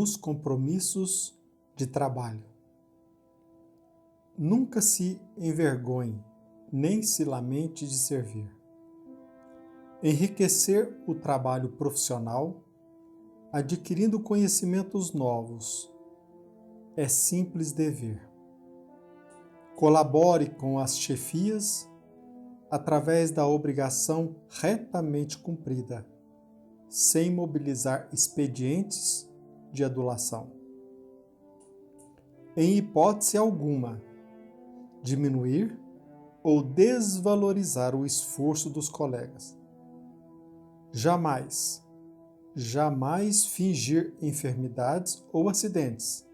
nos compromissos de trabalho. Nunca se envergonhe, nem se lamente de servir. Enriquecer o trabalho profissional, adquirindo conhecimentos novos, é simples dever. Colabore com as chefias através da obrigação retamente cumprida, sem mobilizar expedientes de adulação. Em hipótese alguma, diminuir ou desvalorizar o esforço dos colegas. Jamais fingir enfermidades ou acidentes,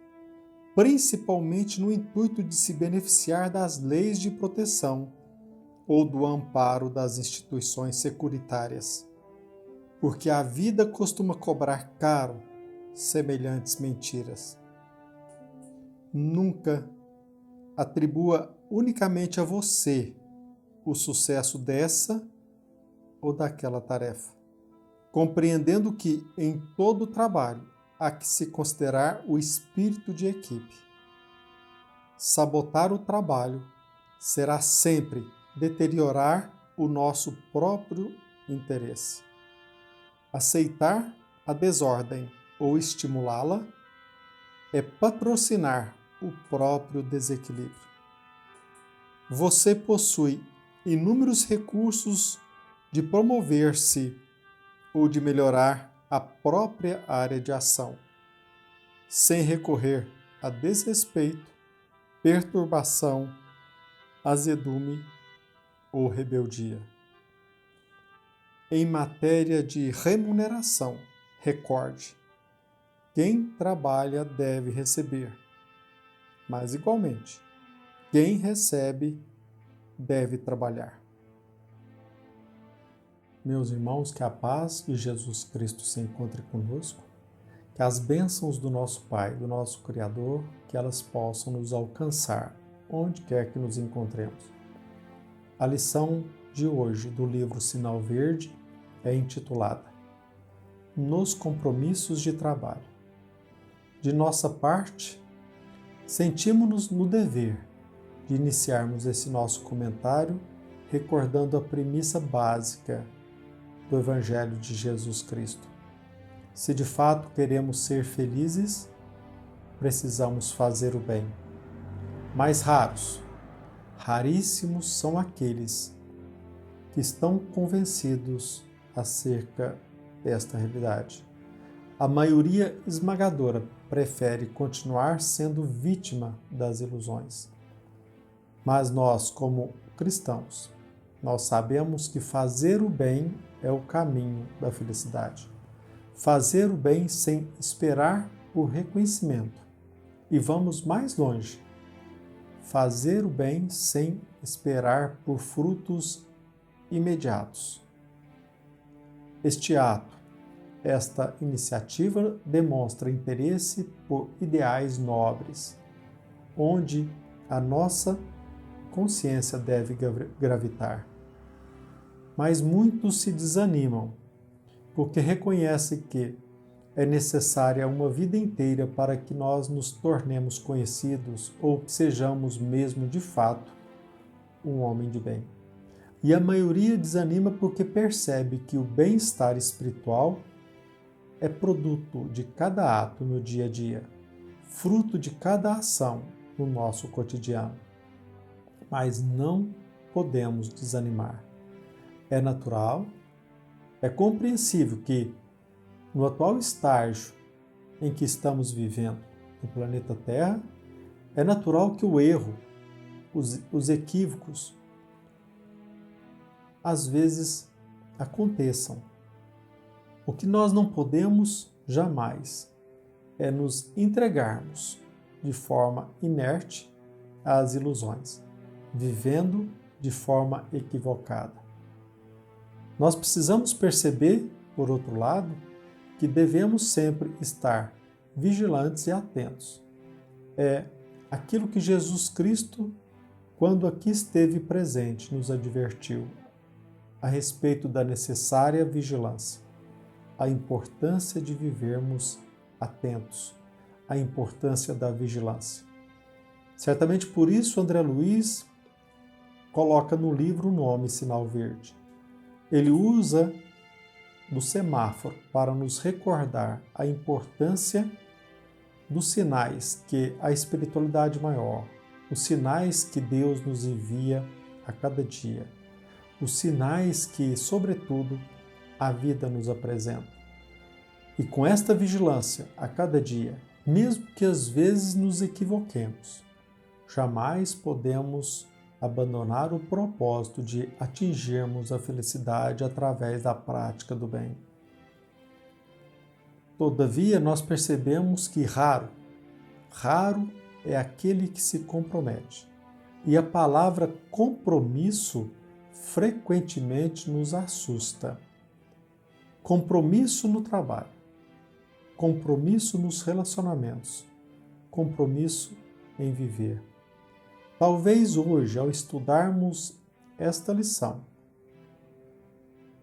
principalmente no intuito de se beneficiar das leis de proteção ou do amparo das instituições securitárias, porque a vida costuma cobrar caro semelhantes mentiras. Nunca atribua unicamente a você o sucesso dessa ou daquela tarefa, compreendendo que em todo trabalho há que se considerar o espírito de equipe. Sabotar o trabalho será sempre deteriorar o nosso próprio interesse. Aceitar a desordem ou estimulá-la é patrocinar o próprio desequilíbrio. Você possui inúmeros recursos de promover-se ou de melhorar a própria área de ação, sem recorrer a desrespeito, perturbação, azedume ou rebeldia. Em matéria de remuneração, recorde: quem trabalha deve receber, mas igualmente, quem recebe deve trabalhar. Meus irmãos, que a paz de Jesus Cristo se encontre conosco, que as bênçãos do nosso Pai, do nosso Criador, que elas possam nos alcançar onde quer que nos encontremos. A lição de hoje do livro Sinal Verde é intitulada Nos compromissos de trabalho. De nossa parte, sentimos-nos no dever de iniciarmos esse nosso comentário recordando a premissa básica do Evangelho de Jesus Cristo. Se de fato queremos ser felizes, precisamos fazer o bem. Mais raríssimos são aqueles que estão convencidos acerca desta realidade. A maioria esmagadora prefere continuar sendo vítima das ilusões. Mas nós, como cristãos, nós sabemos que fazer o bem é o caminho da felicidade. Fazer o bem sem esperar por reconhecimento. E vamos mais longe. Fazer o bem sem esperar por frutos imediatos. Este ato, esta iniciativa demonstra interesse por ideais nobres, onde a nossa consciência deve gravitar. Mas muitos se desanimam, porque reconhecem que é necessária uma vida inteira para que nós nos tornemos conhecidos ou que sejamos mesmo de fato um homem de bem. E a maioria desanima porque percebe que o bem-estar espiritual é produto de cada ato no dia a dia, fruto de cada ação no nosso cotidiano. Mas não podemos desanimar. É natural, é compreensível que, no atual estágio em que estamos vivendo no planeta Terra, é natural que o erro, os equívocos, às vezes aconteçam. O que nós não podemos jamais é nos entregarmos de forma inerte às ilusões, vivendo de forma equivocada. Nós precisamos perceber, por outro lado, que devemos sempre estar vigilantes e atentos. É aquilo que Jesus Cristo, quando aqui esteve presente, nos advertiu a respeito da necessária vigilância, a importância de vivermos atentos, a importância da vigilância. Certamente por isso André Luiz coloca no livro o nome Sinal Verde. Ele usa do semáforo para nos recordar a importância dos sinais que a espiritualidade maior, os sinais que Deus nos envia a cada dia, os sinais que, sobretudo, a vida nos apresenta. E com esta vigilância a cada dia, mesmo que às vezes nos equivoquemos, jamais podemos abandonar o propósito de atingirmos a felicidade através da prática do bem. Todavia, nós percebemos que raro é aquele que se compromete. E a palavra compromisso frequentemente nos assusta. Compromisso no trabalho, compromisso nos relacionamentos, compromisso em viver. Talvez hoje, ao estudarmos esta lição,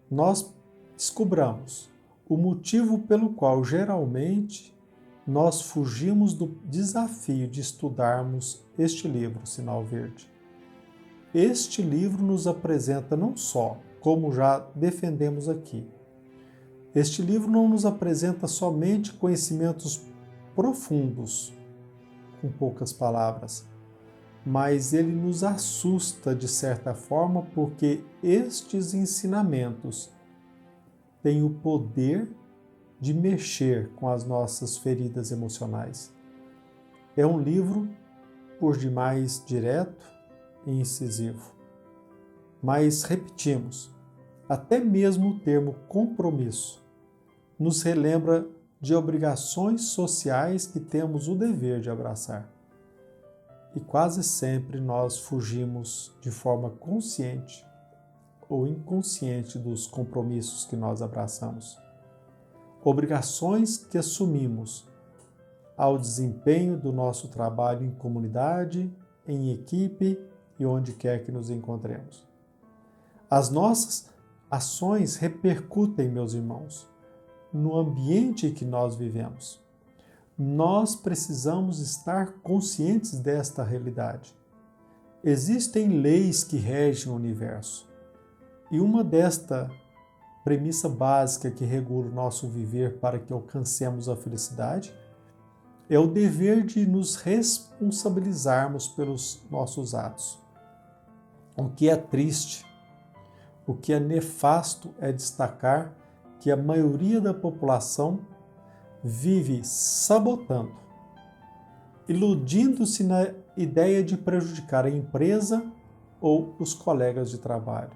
nós descobramos o motivo pelo qual geralmente nós fugimos do desafio de estudarmos este livro, Sinal Verde. Este livro nos apresenta não só, como já defendemos aqui, este livro não nos apresenta somente conhecimentos profundos, com poucas palavras, mas ele nos assusta de certa forma porque estes ensinamentos têm o poder de mexer com as nossas feridas emocionais. É um livro, por demais, direto e incisivo. Mas, repetimos, até mesmo o termo compromisso nos relembra de obrigações sociais que temos o dever de abraçar. E quase sempre nós fugimos de forma consciente ou inconsciente dos compromissos que nós abraçamos. Obrigações que assumimos ao desempenho do nosso trabalho em comunidade, em equipe e onde quer que nos encontremos. As nossas ações repercutem, meus irmãos, no ambiente em que nós vivemos. Nós precisamos estar conscientes desta realidade. Existem leis que regem o universo. E uma desta premissa básica que regula o nosso viver para que alcancemos a felicidade é o dever de nos responsabilizarmos pelos nossos atos. O que é triste, o que é nefasto é destacar que a maioria da população vive sabotando, iludindo-se na ideia de prejudicar a empresa ou os colegas de trabalho.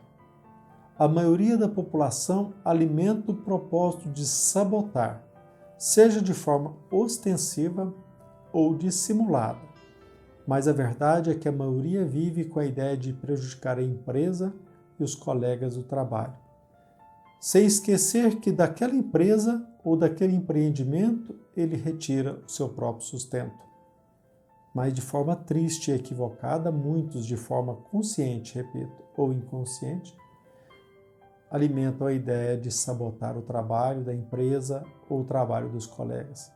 A maioria da população alimenta o propósito de sabotar, seja de forma ostensiva ou dissimulada. Mas a verdade é que a maioria vive com a ideia de prejudicar a empresa e os colegas do trabalho, sem esquecer que daquela empresa ou daquele empreendimento ele retira o seu próprio sustento. Mas de forma triste e equivocada, muitos de forma consciente, repito, ou inconsciente, alimentam a ideia de sabotar o trabalho da empresa ou o trabalho dos colegas.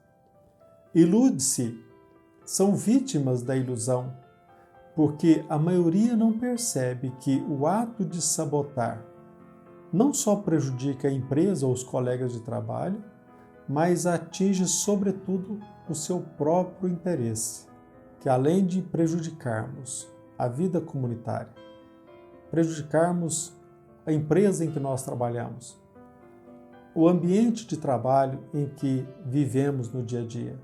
Ilude-se, são vítimas da ilusão, porque a maioria não percebe que o ato de sabotar não só prejudica a empresa ou os colegas de trabalho, mas atinge sobretudo o seu próprio interesse, que além de prejudicarmos a vida comunitária, prejudicarmos a empresa em que nós trabalhamos, o ambiente de trabalho em que vivemos no dia a dia,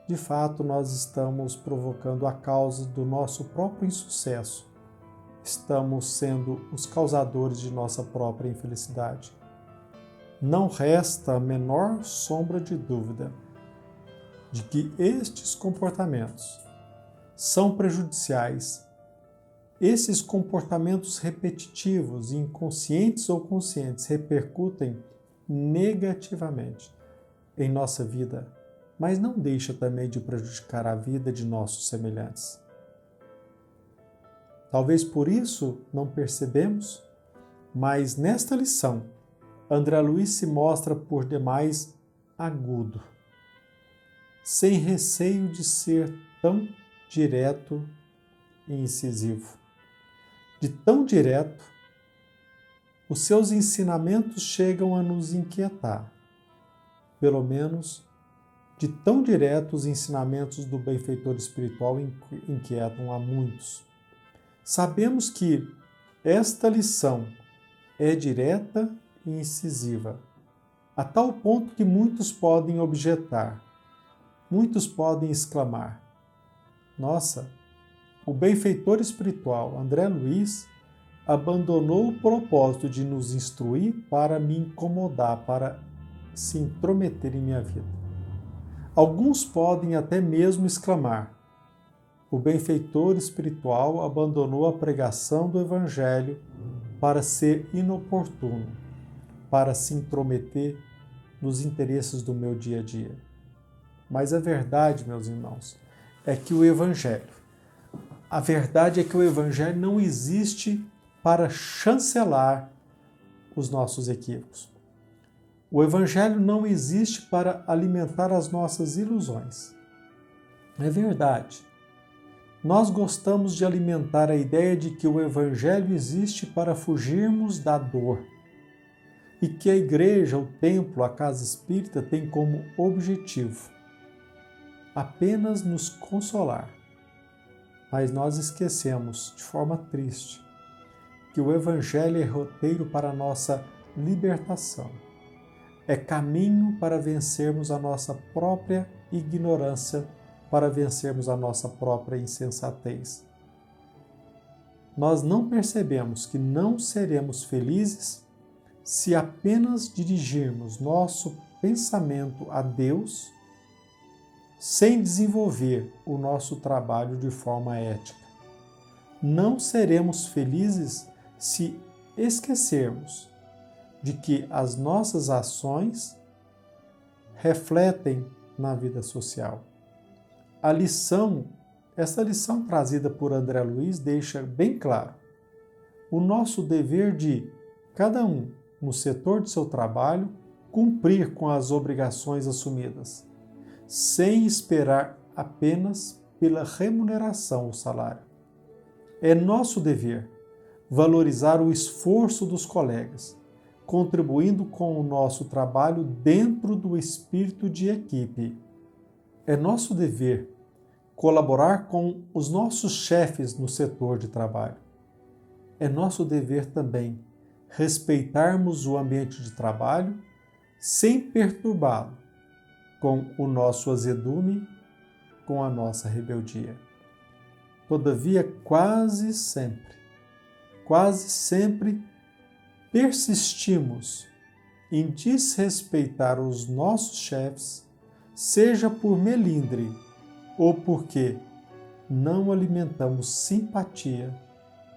de fato nós estamos provocando a causa do nosso próprio insucesso. Estamos sendo os causadores de nossa própria infelicidade. Não resta a menor sombra de dúvida de que estes comportamentos são prejudiciais. Esses comportamentos repetitivos, inconscientes ou conscientes, repercutem negativamente em nossa vida, mas não deixa também de prejudicar a vida de nossos semelhantes. Talvez por isso não percebemos, mas nesta lição, André Luiz se mostra por demais agudo. sem receio de ser tão direto e incisivo. De tão direto, os seus ensinamentos chegam a nos inquietar. Pelo menos, de tão direto, os ensinamentos do benfeitor espiritual inquietam a muitos. Sabemos que esta lição é direta e incisiva, a tal ponto que muitos podem objetar, muitos podem exclamar: nossa, o benfeitor espiritual André Luiz abandonou o propósito de nos instruir para me incomodar, para se intrometer em minha vida. Alguns podem até mesmo exclamar: o benfeitor espiritual abandonou a pregação do Evangelho para ser inoportuno, para se intrometer nos interesses do meu dia a dia. Mas a verdade, meus irmãos, é que a verdade é que o Evangelho não existe para chancelar os nossos equívocos. O Evangelho não existe para alimentar as nossas ilusões. É verdade. Nós gostamos de alimentar a ideia de que o Evangelho existe para fugirmos da dor e que a igreja, o templo, a casa espírita tem como objetivo apenas nos consolar. Mas nós esquecemos, de forma triste, que o Evangelho é roteiro para a nossa libertação. É caminho para vencermos a nossa própria ignorância, para vencermos a nossa própria insensatez. Nós não percebemos que não seremos felizes se apenas dirigirmos nosso pensamento a Deus sem desenvolver o nosso trabalho de forma ética. Não seremos felizes se esquecermos de que as nossas ações refletem na vida social. Essa lição trazida por André Luiz deixa bem claro o nosso dever de, cada um, no setor de seu trabalho, cumprir com as obrigações assumidas, sem esperar apenas pela remuneração ou salário. É nosso dever valorizar o esforço dos colegas, contribuindo com o nosso trabalho dentro do espírito de equipe. É nosso dever colaborar com os nossos chefes no setor de trabalho. É nosso dever também respeitarmos o ambiente de trabalho sem perturbá-lo com o nosso azedume, com a nossa rebeldia. Todavia, quase sempre persistimos em desrespeitar os nossos chefes, seja por melindre ou porque não alimentamos simpatia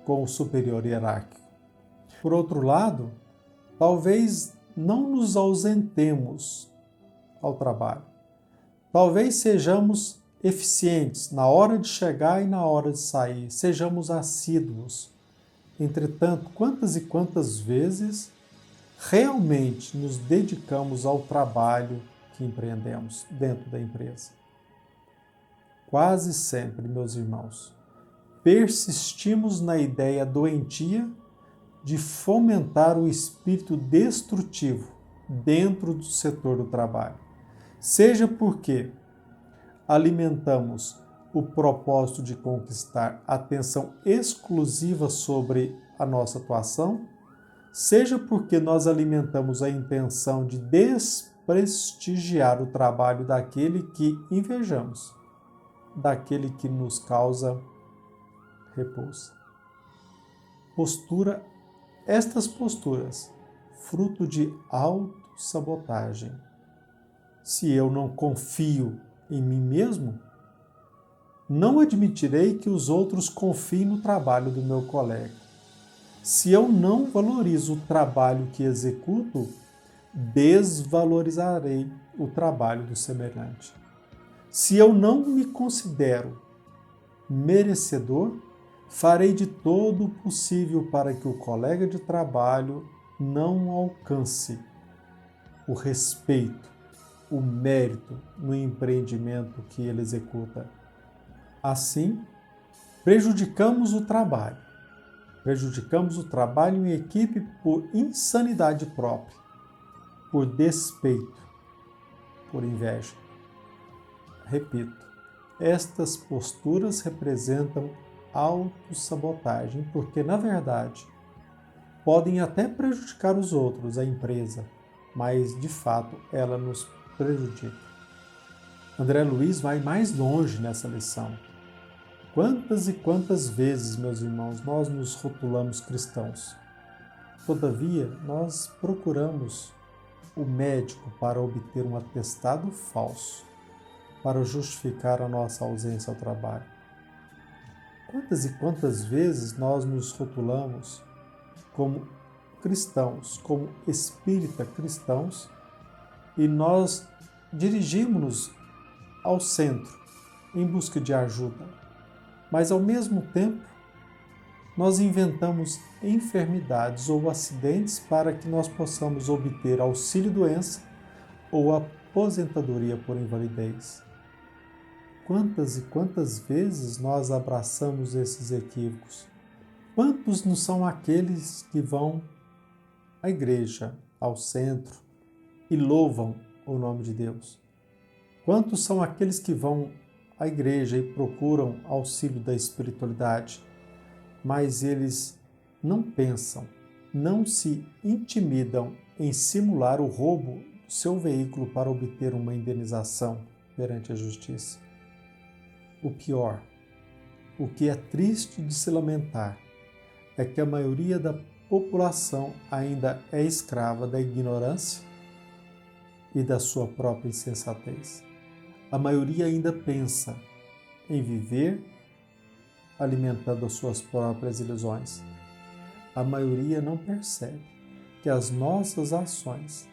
com o superior hierárquico. Por outro lado, talvez não nos ausentemos ao trabalho. Talvez sejamos eficientes na hora de chegar e na hora de sair, sejamos assíduos. Entretanto, quantas e quantas vezes realmente nos dedicamos ao trabalho que empreendemos dentro da empresa? Quase sempre, meus irmãos, persistimos na ideia doentia de fomentar o espírito destrutivo dentro do setor do trabalho, seja porque alimentamos o propósito de conquistar atenção exclusiva sobre a nossa atuação, seja porque nós alimentamos a intenção de desprestigiar o trabalho daquele que invejamos, daquele que nos causa repulsa. Estas posturas, fruto de autossabotagem. Se eu não confio em mim mesmo, não admitirei que os outros confiem no trabalho do meu colega. Se eu não valorizo o trabalho que executo, desvalorizarei o trabalho do semelhante. Se eu não me considero merecedor, farei de todo o possível para que o colega de trabalho não alcance o respeito o mérito no empreendimento que ele executa. Assim, prejudicamos o trabalho. Prejudicamos o trabalho em equipe por insanidade própria, por despeito, por inveja. Repito, estas posturas representam autossabotagem, porque, na verdade, podem até prejudicar os outros, a empresa, mas, de fato, ela nos prejudica. André Luiz vai mais longe nessa lição. Quantas e quantas vezes, meus irmãos, nós nos rotulamos cristãos? Todavia, nós procuramos o médico para obter um atestado falso, para justificar a nossa ausência ao trabalho. Quantas e quantas vezes nós nos rotulamos como cristãos, como espírita cristãos, e nós dirigimos-nos ao centro em busca de ajuda, mas ao mesmo tempo nós inventamos enfermidades ou acidentes para que nós possamos obter auxílio-doença ou aposentadoria por invalidez. Quantas e quantas vezes nós abraçamos esses equívocos? Quantos não são aqueles que vão à igreja, ao centro, e louvam o nome de Deus? Quantos são aqueles que vão à igreja e procuram auxílio da espiritualidade, mas eles não pensam, não se intimidam em simular o roubo do seu veículo para obter uma indenização perante a justiça? O pior, o que é triste de se lamentar, é que a maioria da população ainda é escrava da ignorância e da sua própria insensatez. A maioria ainda pensa em viver alimentando as suas próprias ilusões. A maioria não percebe que as nossas ações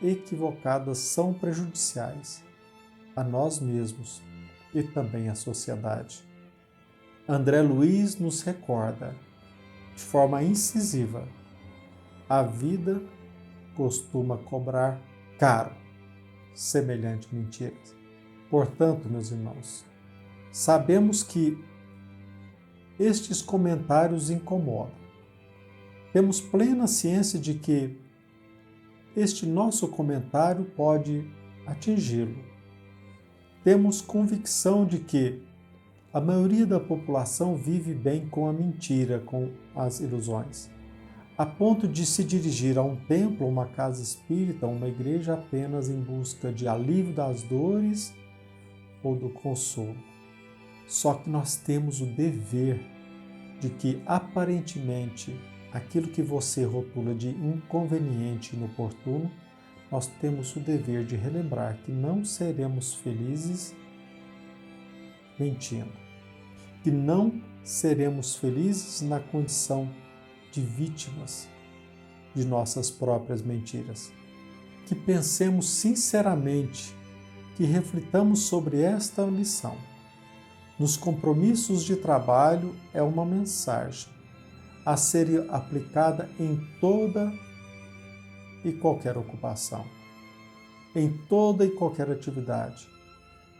equivocadas são prejudiciais a nós mesmos e também à sociedade. André Luiz nos recorda, de forma incisiva, a vida costuma cobrar caro semelhante mentiras. Portanto, meus irmãos, sabemos que estes comentários incomodam. Temos plena ciência de que este nosso comentário pode atingi-lo. Temos convicção de que a maioria da população vive bem com a mentira, com as ilusões, a ponto de se dirigir a um templo, uma casa espírita, uma igreja apenas em busca de alívio das dores ou do consolo. Só que nós temos o dever de que, aparentemente, aquilo que você rotula de inconveniente e inoportuno, nós temos o dever de relembrar que não seremos felizes mentindo, que não seremos felizes na condição de vítimas de nossas próprias mentiras. Que pensemos sinceramente, que reflitamos sobre esta lição. Nos compromissos de trabalho é uma mensagem a ser aplicada em toda e qualquer ocupação, em toda e qualquer atividade,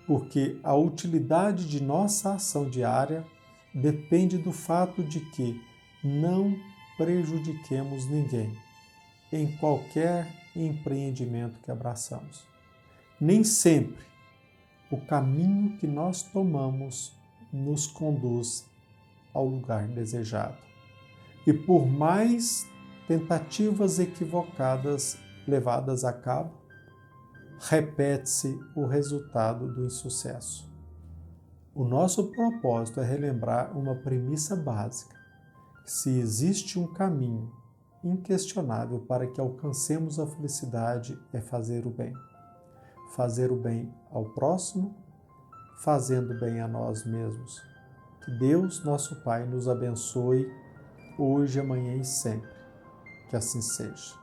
porque a utilidade de nossa ação diária depende do fato de que não prejudiquemos ninguém em qualquer empreendimento que abraçamos. Nem sempre o caminho que nós tomamos nos conduz ao lugar desejado. E por mais tentativas equivocadas levadas a cabo, repete-se o resultado do insucesso. O nosso propósito é relembrar uma premissa básica: se existe um caminho inquestionável para que alcancemos a felicidade, é fazer o bem. Fazer o bem ao próximo, fazendo bem a nós mesmos. Que Deus, nosso Pai, nos abençoe hoje, amanhã e sempre. Que assim seja.